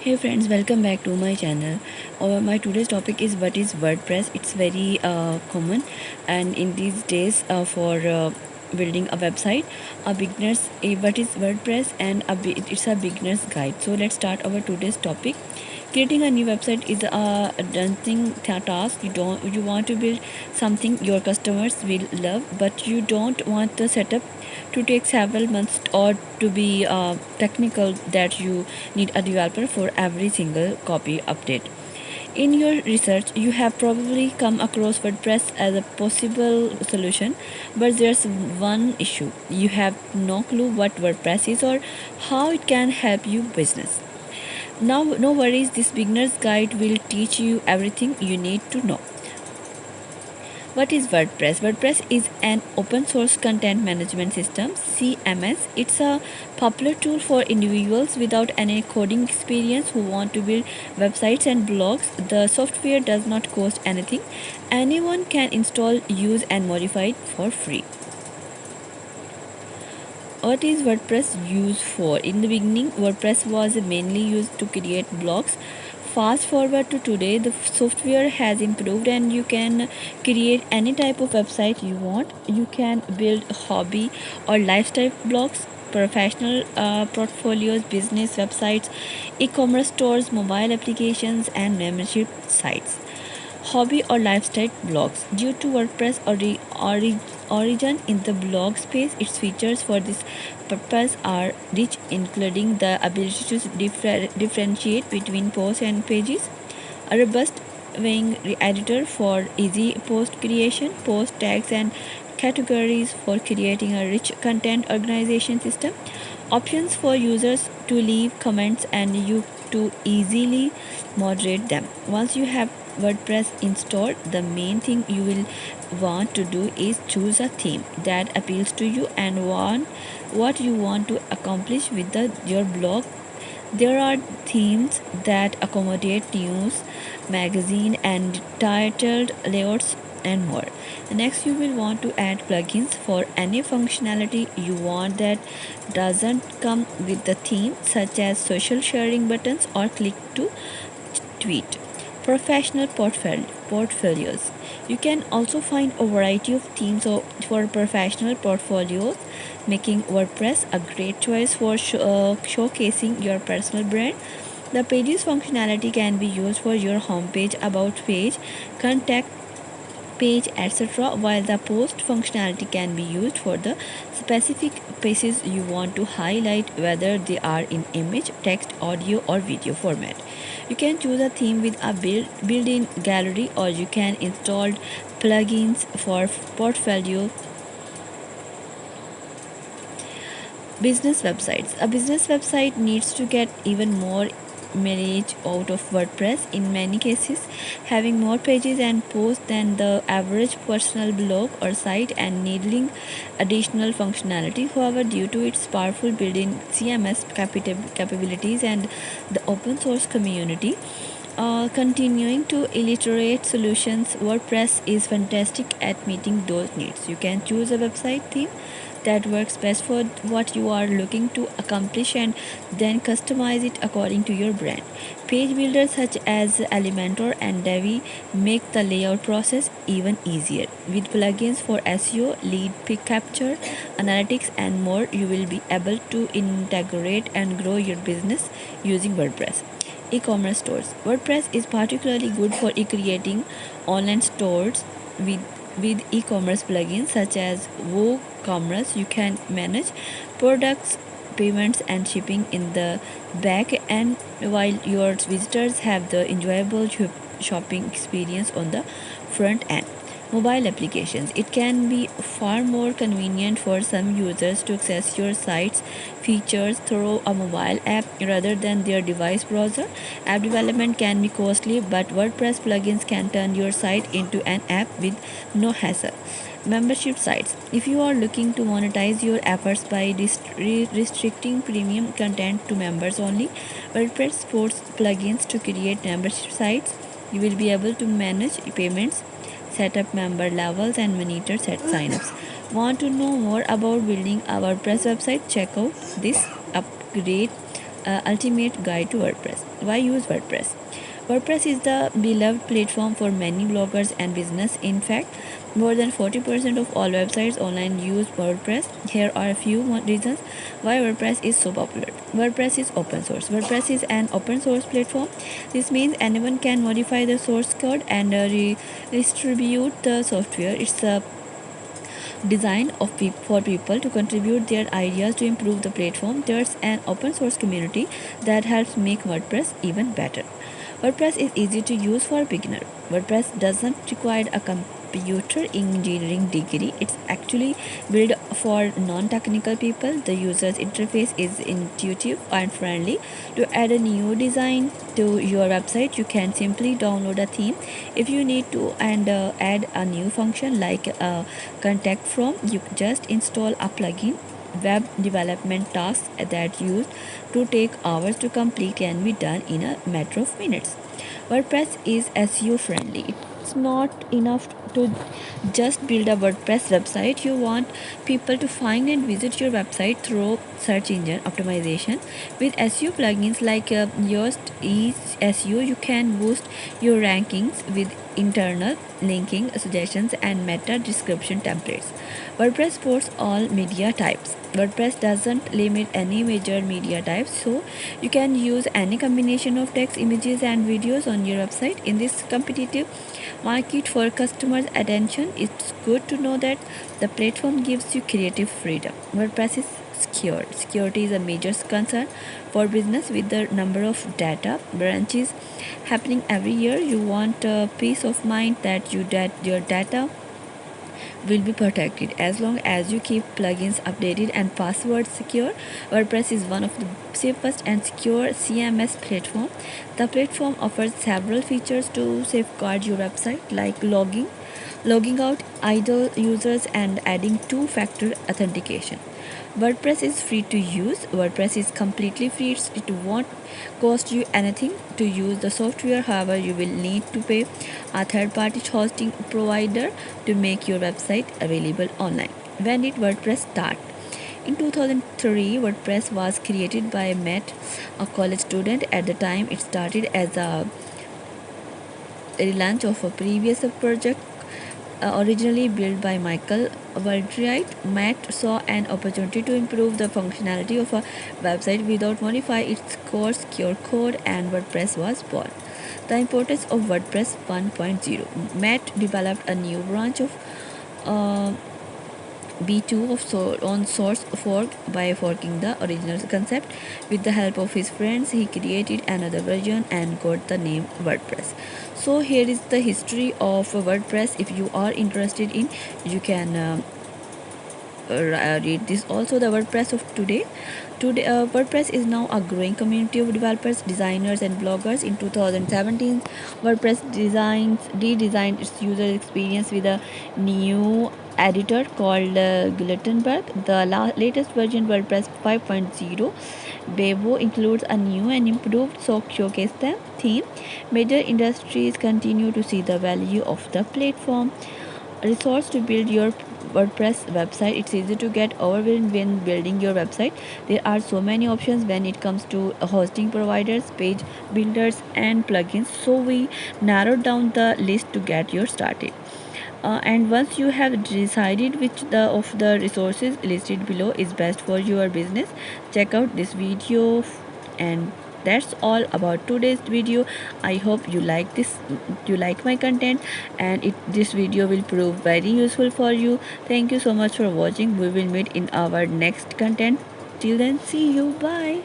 Hey friends, welcome back to my channel. My today's topic is what is WordPress. It's very common, and in these days, for building a website, a beginner's what is WordPress, and it's a beginner's guide. So let's start our today's topic. Creating a new website is a daunting task. You want to build something your customers will love, but you don't want the setup to take several months or to be technical that you need a developer for every single copy update. In your research, you have probably come across WordPress as a possible solution, but there's one issue. You have no clue what WordPress is or how it can help you business. Now, no worries, this beginner's guide will teach you everything you need to know. What is WordPress? WordPress is an open source content management system, CMS. It's a popular tool for individuals without any coding experience who want to build websites and blogs. The software does not cost anything. Anyone can install, use, and modify it for free. What is WordPress used for? In the beginning, WordPress was mainly used to create blogs. Fast forward to today, the software has improved and you can create any type of website you want. You can build hobby or lifestyle blogs, professional portfolios, business websites, e-commerce stores, mobile applications, and membership sites. Hobby or lifestyle blogs. Due to WordPress origin in the blog space, its features for this purpose are rich, including the ability to differentiate between posts and pages, a robust wing editor for easy post creation, post tags and categories for creating a rich content organization system, options for users to leave comments and you to easily moderate them. Once you have WordPress installed, the main thing you will want to do is choose a theme that appeals to you and what you want to accomplish with your blog. There are themes that accommodate news, magazine, and titled layouts and more. Next, you will want to add plugins for any functionality you want that doesn't come with the theme, such as social sharing buttons or click to tweet. Professional portfolios. You can also find a variety of themes for professional portfolios, making WordPress a great choice for showcasing your personal brand. The pages functionality can be used for your homepage, about page, contact page, etc., while the post functionality can be used for the specific pages you want to highlight, whether they are in image, text, audio, or video format. You can choose a theme with a built-in gallery, or you can install plugins for portfolio. Business websites. A business website needs to get even more mileage out of WordPress. In many cases, having more pages and posts than the average personal blog or site and needing additional functionality. However, due to its powerful built-in CMS capabilities and the open source community, continuing to iterate solutions, WordPress is fantastic at meeting those needs. You can choose a website theme that works best for what you are looking to accomplish and then customize it according to your brand. Page builders such as Elementor and Divi make the layout process even easier. With plugins for SEO, lead pick capture, analytics, and more, you will be able to integrate and grow your business using WordPress. E-commerce stores. WordPress is particularly good for creating online stores with e-commerce plugins such as WooCommerce. You can manage products, payments, and shipping in the back end, while your visitors have the enjoyable shopping experience on the front end. Mobile applications. It can be far more convenient for some users to access your site's features through a mobile app rather than their device browser. App development can be costly, but WordPress plugins can turn your site into an app with no hassle. Membership sites. If you are looking to monetize your efforts by restricting premium content to members only, WordPress supports plugins to create membership sites. You will be able to manage payments, set up member levels, and monitor set signups. Want to know more about building a WordPress website? Check out this upgrade ultimate guide to WordPress. Why use WordPress? WordPress is the beloved platform for many bloggers and business. In fact, more than 40% of all websites online use WordPress. Here are a few reasons why WordPress is so popular. WordPress is open source. WordPress is an open source platform. This means anyone can modify the source code and distribute the software. It's a design for people to contribute their ideas to improve the platform. There's an open source community that helps make WordPress even better. WordPress is easy to use for beginner. WordPress doesn't require a computer engineering degree. It's actually built for non-technical people. The user's interface is intuitive and friendly. To add a new design to your website, you can simply download a theme. If you need to add a new function like a contact form, you just install a plugin. Web development tasks that used to take hours to complete can be done in a matter of minutes. WordPress is SEO friendly. It's not enough to just build a WordPress website. You want people to find and visit your website through search engine optimization. With SEO plugins like Yoast Ease SEO, you can boost your rankings with internal linking suggestions and meta description templates. WordPress supports all media types. WordPress doesn't limit any major media types, so you can use any combination of text, images, and videos on your website. In this competitive market for customers' attention, it's good to know that the platform gives you creative freedom. WordPress is secure. Security is a major concern for business with the number of data branches happening every year. You want peace of mind that your data will be protected as long as you keep plugins updated and passwords secure. WordPress is one of the safest and secure CMS platform. The platform offers several features to safeguard your website like logging out idle users and adding two-factor authentication. WordPress is free to use. WordPress is completely free. It won't cost you anything to use the software. However, you will need to pay a third-party hosting provider to make your website available online. When did WordPress start? In 2003, WordPress was created by Matt, a college student. At the time, it started as a relaunch of a previous project originally built by Michael Waldright. Matt saw an opportunity to improve the functionality of a website without modifying its core secure code, and WordPress was born. The importance of WordPress 1.0. Matt developed a new branch of uh, B2 on source fork. By forking the original concept with the help of his friends, he created another version and got the name WordPress. So here is the history of WordPress. If you are interested in, you can read this. Also, the WordPress of today WordPress is now a growing community of developers, designers, and bloggers. In 2017, WordPress redesigned its user experience with a new editor called Gutenberg. The latest version, WordPress 5.0 Bevo, includes a new and improved showcase theme. Major industries continue to see the value of the platform. Resource to build your WordPress website. It's easy to get overwhelmed when building your website. There are so many options when it comes to hosting providers, page builders, and plugins. So we narrowed down the list to get you started. And once you have decided which of the resources listed below is best for your business, check out this video. And that's all about today's video. I hope you like my content, and this video will prove very useful for you. Thank you so much for watching. We will meet in our next content. Till then, see you. Bye.